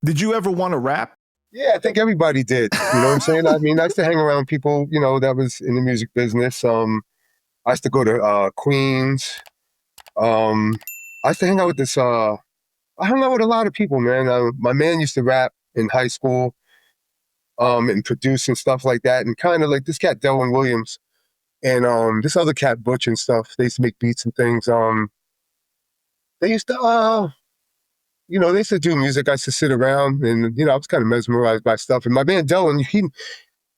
Did you ever want to rap? Yeah, I think everybody did. You know what I'm saying? I mean, I used to hang around people, that was in the music business. I used to go to Queens. I used to hang out with I hung out with a lot of people, man. My man used to rap in high school, and produce and stuff like that. And kind of like this cat, Delwyn Williams, and this other cat, Butch and stuff. They used to make beats and things. They used to, they used to do music. I used to sit around and, I was kind of mesmerized by stuff. And my man, Delwyn,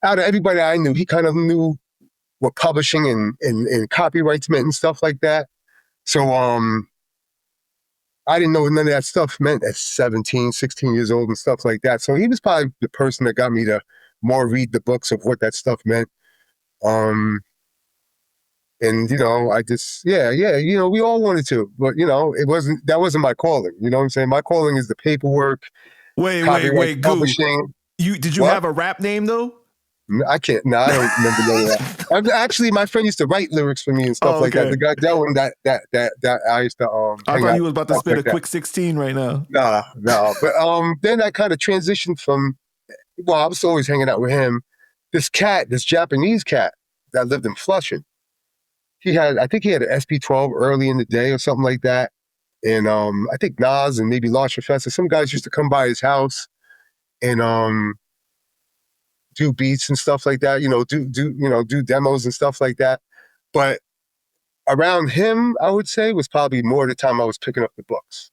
out of everybody I knew, he kind of knew what publishing and copyrights meant and stuff like that. So, I didn't know what none of that stuff meant at 17, 16 years old and stuff like that. So he was probably the person that got me to more read the books of what that stuff meant. And, I just, we all wanted to, but, that wasn't my calling. You know what I'm saying? My calling is the paperwork, Wait, publishing. Did you have a rap name though? I can't. No, I don't remember none of that. Actually, my friend used to write lyrics for me and stuff like that. The guy Delwyn that I used to I thought he was about to spit a quick 16 right now. No. But then I kind of transitioned from. Well, I was always hanging out with him. This Japanese cat that lived in Flushing. I think he had an SP12 early in the day or something like that. And I think Nas and maybe Large Professor, some guys used to come by his house and do beats and stuff like that, do demos and stuff like that. But around him, I would say, was probably more the time I was picking up the books.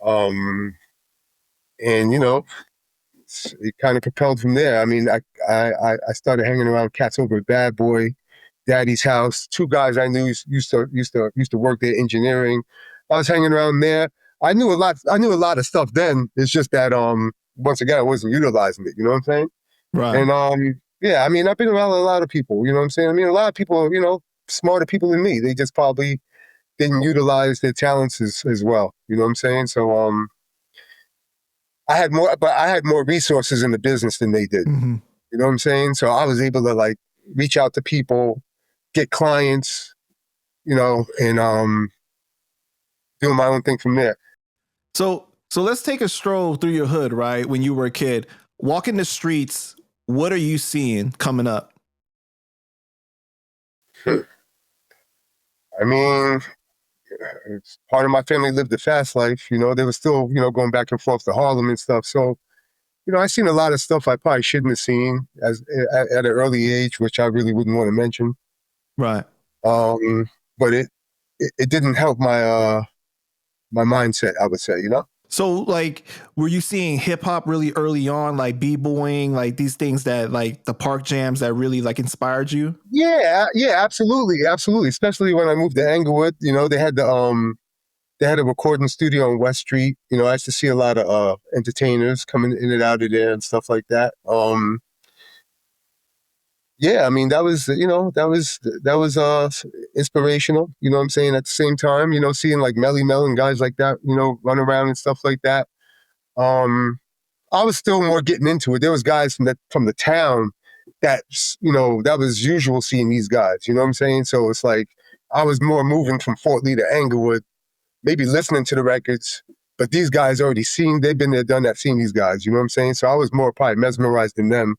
And, it kind of propelled from there. I mean, I started hanging around cats over at Bad Boy, Daddy's house. Two guys I knew used to work there engineering. I was hanging around there. I knew a lot of stuff then. It's just that once again I wasn't utilizing it, you know what I'm saying? Right. And I mean, I've been around a lot of people, you know what I'm saying? I mean, a lot of people, smarter people than me. They just probably didn't utilize their talents as well. You know what I'm saying? So I had more resources in the business than they did. Mm-hmm. You know what I'm saying? So I was able to like reach out to people, get clients, and doing my own thing from there. So let's take a stroll through your hood, right? When you were a kid, walking the streets, what are you seeing coming up? I mean, part of my family lived the fast life. They were still, going back and forth to Harlem and stuff. So, I seen a lot of stuff I probably shouldn't have seen at an early age, which I really wouldn't want to mention. Right. But it didn't help my my mindset, I would say, So, like, were you seeing hip hop really early on, like b-boying, like these things that, like, the park jams that really like inspired you? Yeah, absolutely. Especially when I moved to Englewood, they had a recording studio on West Street. I used to see a lot of entertainers coming in and out of there and stuff like that. Yeah, I mean, that was inspirational, you know what I'm saying? At the same time, seeing like Melly Mel and guys like that, run around and stuff like that. I was still more getting into it. There was guys from the town that, that was usual seeing these guys, you know what I'm saying? So it's like, I was more moving from Fort Lee to Englewood, maybe listening to the records, but they've been there, done that, seen these guys, you know what I'm saying? So I was more probably mesmerized than them.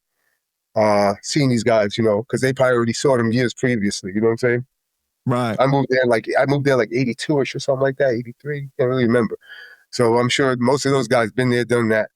Seeing these guys, because they probably already saw them years previously. You know what I'm saying? Right. I moved there like 82-ish or something like that, 83. Can't really remember. So I'm sure most of those guys been there, done that.